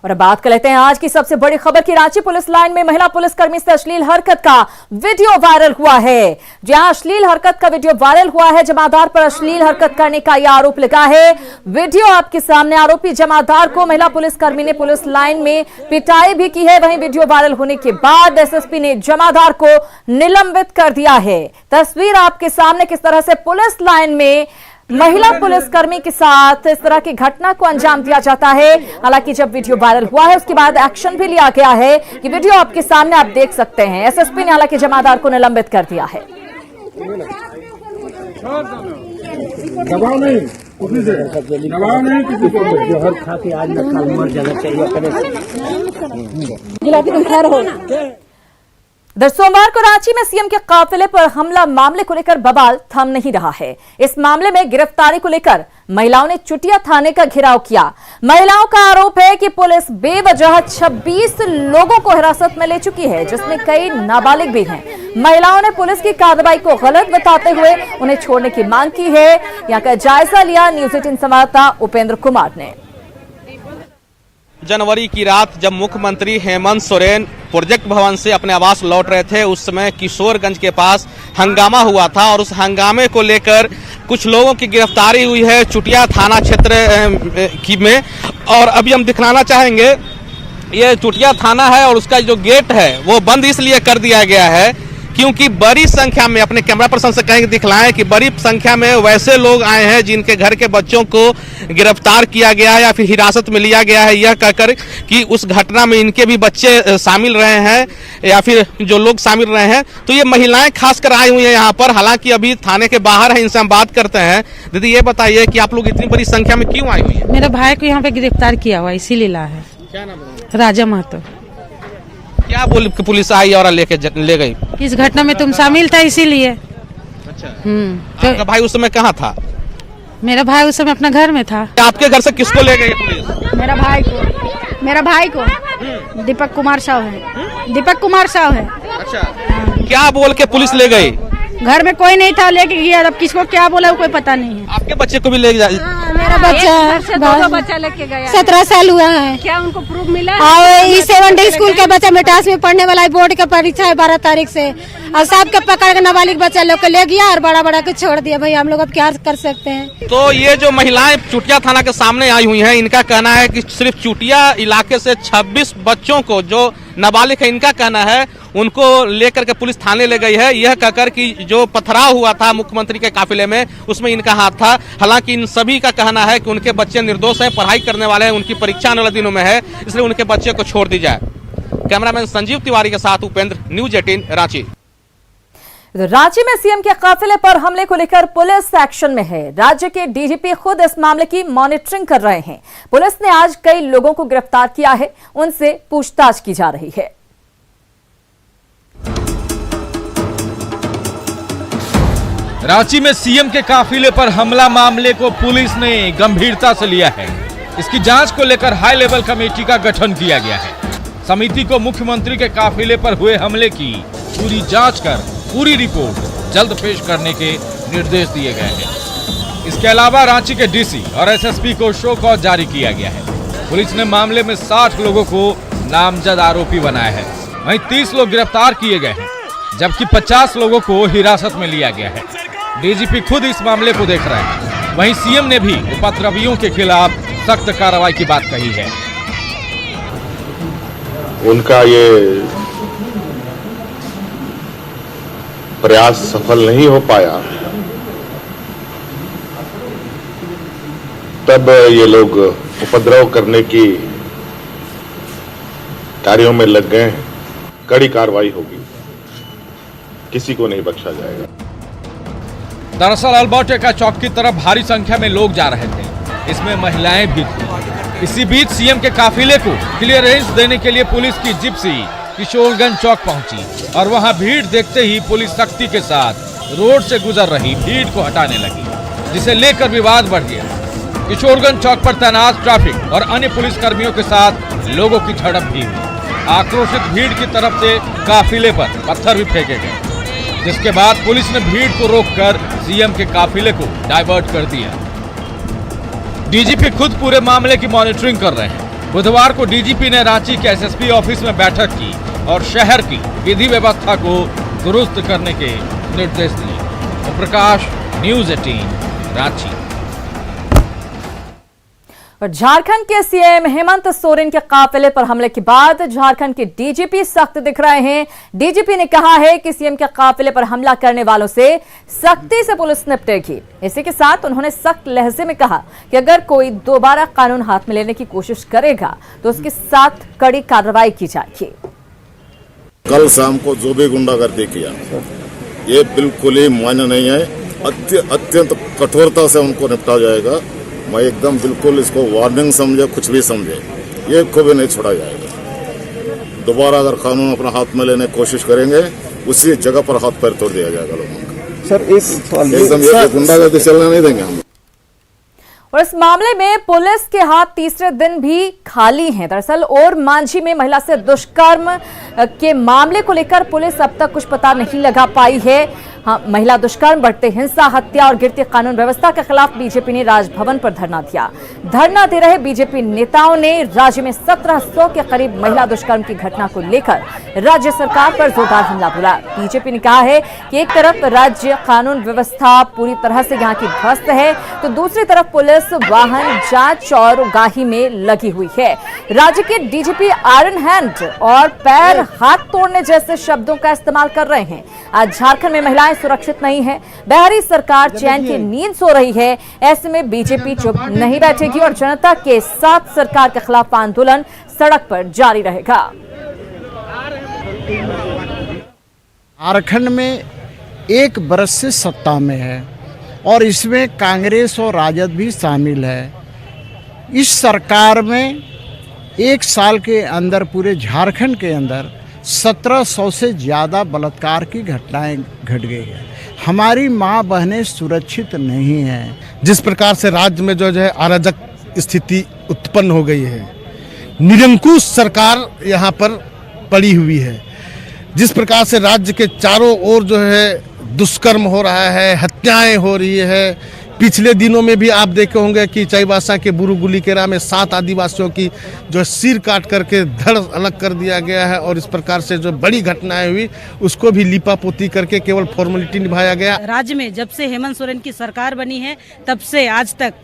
और अब बात कर लेते हैं आज की सबसे बड़ी खबर की। रांची पुलिस लाइन में महिला पुलिसकर्मी से अश्लील हरकत का वीडियो वायरल हुआ है। जहां अश्लील हरकत का वीडियो वायरल हुआ है, जमादार पर अश्लील हरकत करने का यह आरोप लगा है। वीडियो आपके सामने। आरोपी जमादार को महिला पुलिसकर्मी ने पुलिस लाइन में पिटाई भी की है। वहीं वीडियो वायरल होने के बाद एसएसपी ने जमादार को निलंबित कर दिया है। तस्वीर आपके सामने, किस तरह से पुलिस लाइन में महिला पुलिसकर्मी के साथ इस तरह की घटना को अंजाम दिया जाता है। हालांकि जब वीडियो वायरल हुआ है उसके बाद एक्शन भी लिया गया है। ये वीडियो आपके सामने आप देख सकते हैं। एसएसपी ने हालांकि जमादार को निलंबित कर दिया है। दबाव नहीं किसी को जहर खा के आज न कल मर जाना चाहिए। सोमवार को रांची में सीएम के काफिले पर हमला मामले को लेकर बवाल थम नहीं रहा है। इस मामले में गिरफ्तारी को लेकर महिलाओं ने चुटिया थाने का घेराव किया। महिलाओं का आरोप है कि पुलिस बेवजह 26 लोगों को हिरासत में ले चुकी है, जिसमें कई नाबालिग भी हैं। महिलाओं ने पुलिस की कार्रवाई को गलत बताते हुए उन्हें छोड़ने की मांग की है। यहाँ का जायजा लिया न्यूज 18 संवाददाता उपेंद्र कुमार ने। जनवरी की रात जब मुख्यमंत्री हेमंत सोरेन प्रोजेक्ट भवन से अपने आवास लौट रहे थे, उस समय किशोरगंज के पास हंगामा हुआ था और उस हंगामे को लेकर कुछ लोगों की गिरफ्तारी हुई है चुटिया थाना क्षेत्र में। और अभी हम दिखलाना चाहेंगे, ये चुटिया थाना है और उसका जो गेट है वो बंद इसलिए कर दिया गया है क्योंकि बड़ी संख्या में, अपने कैमरा पर्सन से कहेंगे दिखलाएं कि बड़ी संख्या में वैसे लोग आए हैं जिनके घर के बच्चों को गिरफ्तार किया गया है या फिर हिरासत में लिया गया है, यह कहकर कि उस घटना में इनके भी बच्चे शामिल रहे हैं या फिर जो लोग शामिल रहे हैं। तो ये महिलाएं खासकर आई हुई है यहाँ पर, हालांकि अभी थाने के बाहर है। इनसे हम बात करते हैं। दीदी ये बताइए कि आप लोग इतनी बड़ी संख्या में क्यों आई हुई है? मेरे भाई को यहाँ पे गिरफ्तार किया हुआ, इसीलिए ला है। क्या नाम है? राजा महतो। क्या बोल के पुलिस आई और ले गई? इस घटना में तुम शामिल था इसीलिए। अच्छा। तो आपका भाई उस समय कहाँ था? मेरा भाई उस समय अपना घर में था। आपके घर से किसको ले गई पुलिस? मेरा भाई को दीपक कुमार साहू है। अच्छा। क्या बोल के पुलिस ले गई? घर में कोई नहीं था, लेके गया। अब किसको क्या बोला कोई पता नहीं है। आपके बच्चे को भी ले गया? मेरा बच्चा दो बच्चा लेके गया, 17 साल हुआ है। क्या उनको प्रूफ मिला? E70 स्कूल का बच्चा मेटास में पढ़ने वाला है। बोर्ड का परीक्षा है 12 तारीख से, और सबके पकड़ के नाबालिग बच्चा लोग को ले गया और बड़ा को छोड़ दिया। भाई हम लोग अब क्या कर सकते हैं? तो ये जो महिलाएं चुटिया थाना के सामने आई हुई हैं, इनका कहना है कि सिर्फ चुटिया इलाके से 26 बच्चों को, जो नाबालिग है, इनका कहना है उनको लेकर के पुलिस थाने ले गई है। यह कहकर कि जो पथराव हुआ था मुख्यमंत्री के काफिले में, उसमें इनका हाथ था। हालांकि इन सभी का कहना है कि उनके बच्चे निर्दोष हैं, पढ़ाई करने वाले हैं, उनकी परीक्षा आने वाले दिनों में है, इसलिए उनके बच्चे को छोड़ दी जाए। कैमरामैन संजीव तिवारी के साथ उपेंद्र, न्यूज 18 रांची। रांची में सीएम के काफिले पर हमले को लेकर पुलिस एक्शन में है। राज्य के डीजीपी खुद इस मामले की मॉनिटरिंग कर रहे हैं। पुलिस ने आज कई लोगों को गिरफ्तार किया है, उनसे पूछताछ की जा रही है। रांची में सीएम के काफिले पर हमला मामले को पुलिस ने गंभीरता से लिया है। इसकी जांच को लेकर हाई लेवल कमेटी का गठन किया गया है। समिति को मुख्यमंत्री के काफिले पर हुए हमले की पूरी जांच कर पूरी रिपोर्ट जल्द पेश करने के निर्देश दिए गए हैं। इसके अलावा रांची के डीसी और एसएसपी को शो कॉज जारी किया गया है। पुलिस ने मामले में 60 लोगों को नामजद आरोपी बनाया है। वहीं 30 लोग गिरफ्तार किए गए हैं, जबकि 50 लोगों को हिरासत में लिया गया है। डीजीपी खुद इस मामले को देख रहे हैं। वहीं सीएम ने भी उपद्रवियों के खिलाफ सख्त कार्रवाई की बात कही है। उनका ये प्रयास सफल नहीं हो पाया, तब ये लोग उपद्रव करने की कार्यों में लग गए हैं। कड़ी कार्रवाई होगी, किसी को नहीं बख्शा जाएगा। दरअसल अल्बर्ट चौक की तरफ भारी संख्या में लोग जा रहे थे, इसमें महिलाएं भी थी। इसी बीच सीएम के काफिले को क्लियरेंस देने के लिए पुलिस की जिप्सी किशोरगंज चौक पहुंची और वहां भीड़ देखते ही पुलिस सख्ती के साथ रोड से गुजर रही भीड़ को हटाने लगी, जिसे लेकर विवाद बढ़ गया। किशोरगंज चौक पर तैनात ट्रैफिक और अन्य पुलिस कर्मियों के साथ लोगों की झड़प भी हुई। आक्रोशित भीड़ की तरफ से काफिले पर पत्थर भी फेंके गए, जिसके बाद पुलिस ने भीड़ को रोककर सीएम के काफिले को डाइवर्ट कर दिया। डीजीपी खुद पूरे मामले की मॉनिटरिंग कर रहे हैं। बुधवार को डीजीपी ने रांची के एसएसपी ऑफिस में बैठक की और शहर की विधि व्यवस्था को दुरुस्त करने के निर्देश दिए। तो प्रकाश, न्यूज़ 18 रांची। और झारखंड के सीएम हेमंत सोरेन के काफिले पर हमले के बाद झारखंड के डीजीपी सख्त दिख रहे हैं। डीजीपी ने कहा है कि सीएम के काफिले पर हमला करने वालों से सख्ती से पुलिस निपटेगी। इसी के साथ उन्होंने सख्त लहजे में कहा कि अगर कोई दोबारा कानून हाथ में लेने की कोशिश करेगा तो उसके साथ कड़ी कार्रवाई की जाएगी। कल शाम को जो भी गुंडागर्दी किया ये बिल्कुल ही मान्य नहीं है। अत्यंत कठोरता से उनको निपटा जाएगा। मैं एकदम बिल्कुल इसको वार्निंग समझे, कुछ भी समझे, ये को भी नहीं छोड़ा जाएगा। दोबारा अगर कानून अपना हाथ में लेने की कोशिश करेंगे उसी जगह पर हाथ पैर तोड़ दिया जाएगा लोगों का। सर एकदम ये गुंडागर्दी चलने नहीं देंगे हम। और इस मामले में पुलिस के हाथ तीसरे दिन भी खाली हैं। दरअसल और मांझी में महिला से दुष्कर्म के मामले को लेकर पुलिस अब तक कुछ पता नहीं लगा पाई है। हाँ, महिला दुष्कर्म, बढ़ते हिंसा, हत्या और गिरती कानून व्यवस्था के खिलाफ बीजेपी ने राजभवन पर धरना दिया। धरना दे रहे बीजेपी नेताओं ने राज्य में 1700 के करीब महिला दुष्कर्म की घटना को लेकर राज्य सरकार पर जोरदार हमला बोला। बीजेपी ने कहा है कि एक तरफ राज्य कानून व्यवस्था पूरी तरह से यहाँ की ध्वस्त है तो दूसरी तरफ पुलिस वाहन जांच और उगाही में लगी हुई है। राज्य के डीजीपी आयरन हैंड और पैर हाथ तोड़ने जैसे शब्दों का इस्तेमाल कर रहे हैं। आज झारखंड में महिलाएं सुरक्षित नहीं है, बहरी सरकार चैन की नींद सो रही है। ऐसे में बीजेपी चुप नहीं बैठेगी और जनता के साथ सरकार के खिलाफ आंदोलन सड़क पर जारी रहेगा। झारखंड में 1 बरस से सत्ता में है और इसमें कांग्रेस और राजद भी शामिल है। इस सरकार में 1 साल के अंदर पूरे झारखंड के अंदर 1700 से ज़्यादा बलात्कार की घटनाएं घट गई है। हमारी माँ बहनें सुरक्षित नहीं हैं। जिस प्रकार से राज्य में जो है अराजक स्थिति उत्पन्न हो गई है, निरंकुश सरकार यहाँ पर पड़ी हुई है। जिस प्रकार से राज्य के चारों ओर जो है दुष्कर्म हो रहा है, हत्याएं हो रही है। पिछले दिनों में भी आप देखे होंगे कि चाईबासा के बुरुगुलीकेरा में 7 आदिवासियों की जो सिर काट करके धड़ अलग कर दिया गया है और इस प्रकार से जो बड़ी घटनाएं हुई उसको भी लिपापोती करके केवल फॉर्मेलिटी निभाया गया। राज्य में जब से हेमंत सोरेन की सरकार बनी है तब से आज तक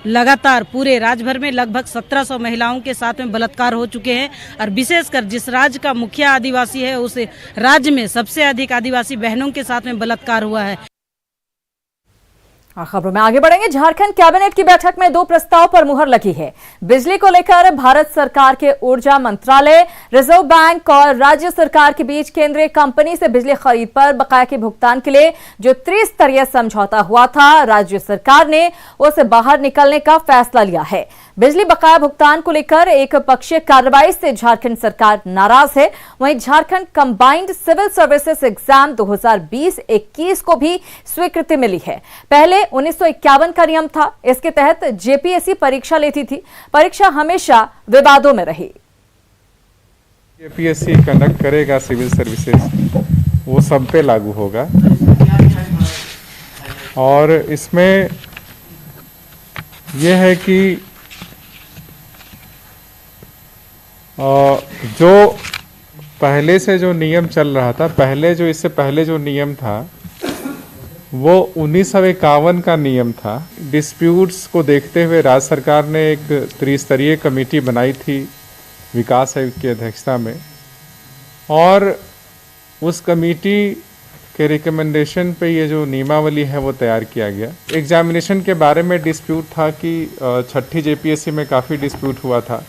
लगातार पूरे राज्य भर में लगभग 1700 महिलाओं के साथ में बलात्कार हो चुके हैं और विशेषकर जिस राज्य का मुखिया आदिवासी है उस राज्य में सबसे अधिक आदिवासी बहनों के साथ में बलात्कार हुआ है। खबरों में आगे बढ़ेंगे। झारखंड कैबिनेट की बैठक में 2 प्रस्ताव पर मुहर लगी है। बिजली को लेकर भारत सरकार के ऊर्जा मंत्रालय, रिजर्व बैंक और राज्य सरकार के बीच केंद्रीय कंपनी से बिजली खरीद पर बकाया के भुगतान के लिए जो त्रिस्तरीय समझौता हुआ था, राज्य सरकार ने उसे बाहर निकलने का फैसला लिया है। बिजली बकाया भुगतान को लेकर एक पक्षीय कार्रवाई से झारखंड सरकार नाराज है। वहीं Jharkhand combined civil services exam 2020-21 को भी स्वीकृति मिली है। पहले 1951 का नियम था, इसके तहत जेपीएससी परीक्षा लेती थी। परीक्षा हमेशा विवादों में रही। जेपीएससी कंडक्ट करेगा सिविल सर्विसेज, वो सब पे लागू होगा और इसमें यह है कि जो पहले से जो नियम चल रहा था, इससे पहले जो नियम था वो 1951 का नियम था। डिस्प्यूट्स को देखते हुए राज्य सरकार ने एक त्रिस्तरीय कमेटी बनाई थी विकास आयुक्त की अध्यक्षता में और उस कमेटी के रिकमेंडेशन पे ये जो नियमावली है वो तैयार किया गया। एग्जामिनेशन के बारे में डिस्प्यूट था कि 6ठी जेपीएससी में काफ़ी डिस्प्यूट हुआ था,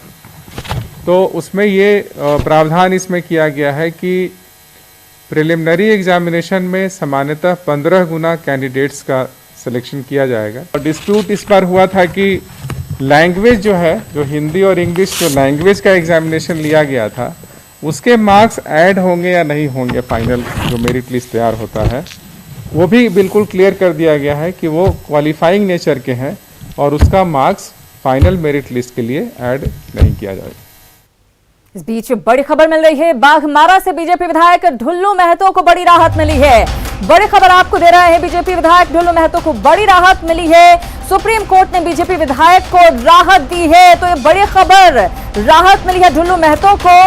तो उसमें ये प्रावधान इसमें किया गया है कि प्रिलिमिनरी एग्जामिनेशन में सामान्यतः 15 गुना कैंडिडेट्स का सिलेक्शन किया जाएगा। और डिस्प्यूट इस पर हुआ था कि लैंग्वेज जो है, जो हिंदी और इंग्लिश जो लैंग्वेज का एग्जामिनेशन लिया गया था, उसके मार्क्स ऐड होंगे या नहीं होंगे। फाइनल जो मेरिट लिस्ट तैयार होता है वो भी बिल्कुल क्लियर कर दिया गया है कि वो क्वालिफाइंग नेचर के हैं और उसका मार्क्स फाइनल मेरिट लिस्ट के लिए ऐड नहीं किया जाएगा। इस बीच बड़ी खबर मिल रही है। बाघमारा से बीजेपी विधायक ढुल्लू महतो को बड़ी राहत मिली है। बड़ी खबर आपको दे रहे हैं, बीजेपी विधायक ढुल्लू महतो को बड़ी राहत मिली है। सुप्रीम कोर्ट ने बीजेपी विधायक को राहत दी है। तो ये बड़ी खबर, राहत मिली है ढुल्लू महतो को।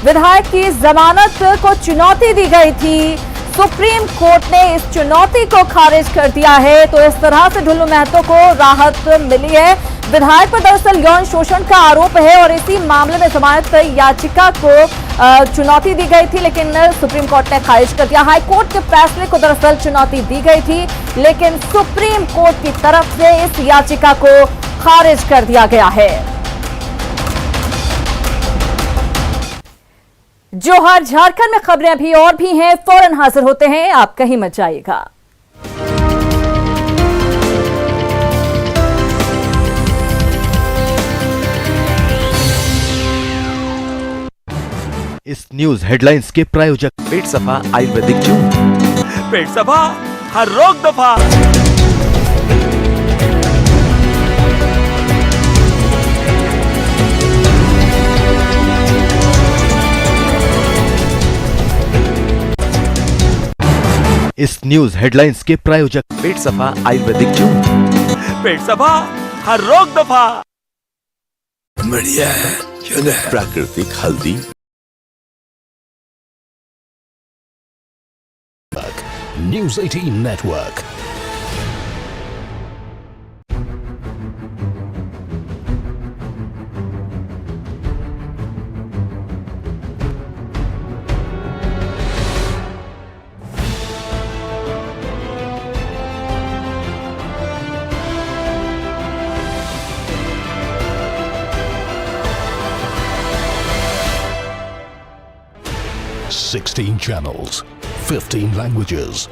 विधायक की जमानत को चुनौती दी गई थी, सुप्रीम कोर्ट ने इस चुनौती को खारिज कर दिया है। तो इस तरह से ढुल्लू महतो को राहत मिली है। विधायक पर दरअसल यौन शोषण का आरोप है और इसी मामले में जमानत याचिका को चुनौती दी गई थी, लेकिन सुप्रीम कोर्ट ने खारिज कर दिया। हाई कोर्ट के फैसले को दरअसल चुनौती दी गई थी, लेकिन सुप्रीम कोर्ट की तरफ से इस याचिका को खारिज कर दिया गया है। जोहार झारखंड में खबरें अभी और भी हैं, फौरन हाजिर होते हैं, आप कहीं मत जाइएगा। इस न्यूज हेडलाइंस के प्रायोजक पेट सफा आयुर्वेदिक चूर्ण। पेट सफा, हर रोग दफा। इस न्यूज हेडलाइंस के प्रायोजक पेट सफा आयुर्वेदिक चूर्ण। पेट सफा, हर रोग दफा। बढ़िया है, प्राकृतिक हल्दी। News 18 Network. Sixteen channels, 15 languages,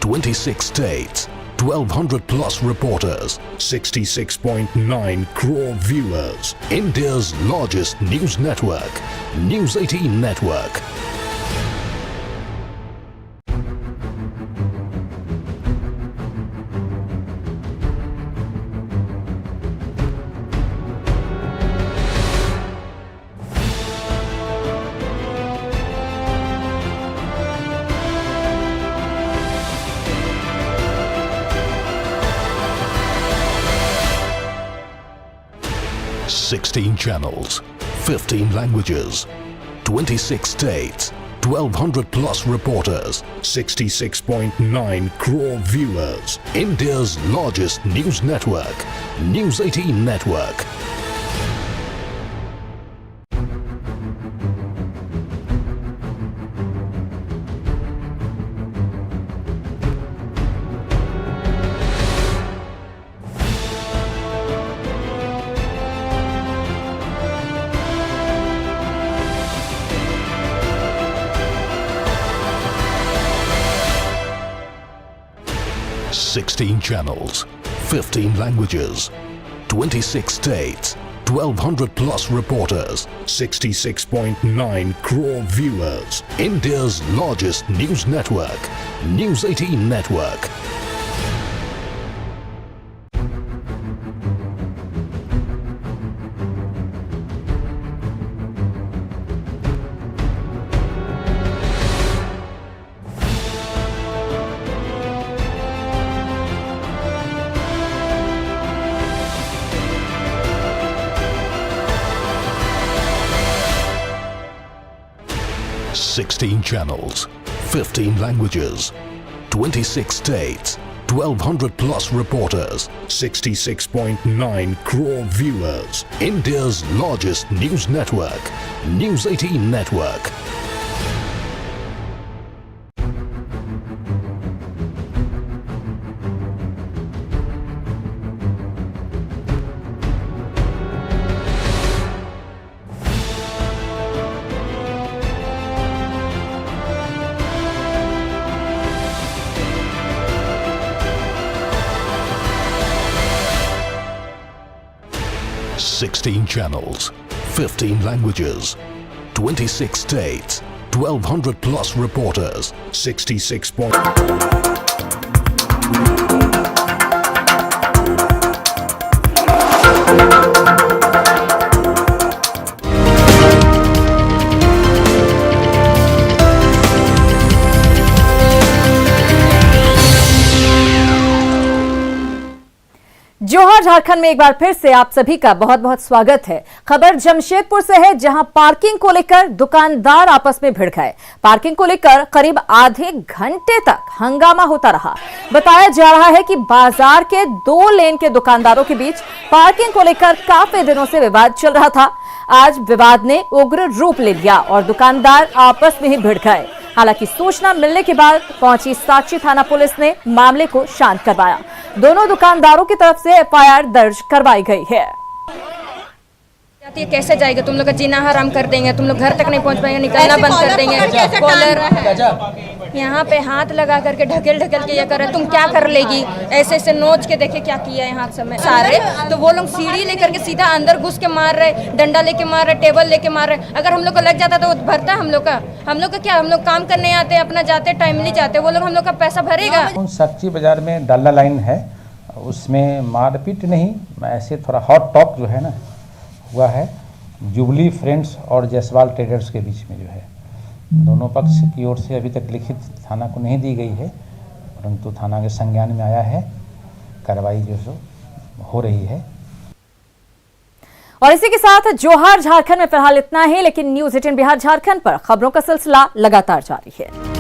26 states, 1,200 plus reporters, 66.9 crore viewers. India's largest news network, News 18 Network. Sixteen channels, 15 languages, 26 states, 1,200 plus reporters, 66.9 crore viewers. India's largest news network, News 18 Network. Sixteen channels, 15 languages, 26 states, 1,200 plus reporters, 66.9 crore viewers. India's largest news network, News 18 Network. Sixteen channels, 15 languages, 26 states, 1,200 plus reporters, 66.9 crore viewers. India's largest news network, News 18 Network. Sixteen channels, 15 languages, 26 states, 1,200 plus reporters, 66. जोहार झारखंड में एक बार फिर से आप सभी का बहुत बहुत स्वागत है। खबर जमशेदपुर से है, जहां पार्किंग को लेकर दुकानदार आपस में भिड़ गए। पार्किंग को लेकर करीब आधे घंटे तक हंगामा होता रहा। बताया जा रहा है कि बाजार के 2 लेन के दुकानदारों के बीच पार्किंग को लेकर काफी दिनों से विवाद चल रहा था। आज विवाद ने उग्र रूप ले लिया और दुकानदार आपस में ही भिड़ गए। हालांकि सूचना मिलने के बाद पहुंची साक्षी थाना पुलिस ने मामले को शांत करवाया। दोनों दुकानदारों की तरफ से एफआईआर दर्ज करवाई गई है। कैसे जाएगा, तुम लोग का जीना हराम कर देंगे, तुम लोग घर तक नहीं पहुंच पाएंगे, निकलना बंद कर देंगे। कॉलर यहाँ पे हाथ लगा करके ढकेल के ये कर रहे, तुम क्या कर लेगी, ऐसे ऐसे नोच के देखे क्या किया है हाथ समय सारे। तो वो लोग सीढ़ी लेकर के सीधा अंदर घुस के मार रहे, डंडा लेके मार रहे, टेबल लेके मार रहे। अगर हम लोग को लग जाता तो भरता हम लोग का क्या, हम लोग काम करने आते, अपना जाते, टाइमली जाते, वो लोग हम लोग का पैसा भरेगा। साक्षी बाजार में डालना लाइन है, उसमें मारपीट नहीं, ऐसे थोड़ा हॉट टॉक जो है ना हुआ है जुबली फ्रेंड्स और जायसवाल ट्रेडर्स के बीच में। जो है दोनों पक्ष की ओर से अभी तक लिखित थाना को नहीं दी गई है, परंतु थाना के संज्ञान में आया है, कार्रवाई जो सो हो रही है। और इसी के साथ जोहार झारखंड में फिलहाल इतना ही, लेकिन न्यूज़ 18 बिहार झारखंड पर खबरों का सिलसिला लगातार जारी है।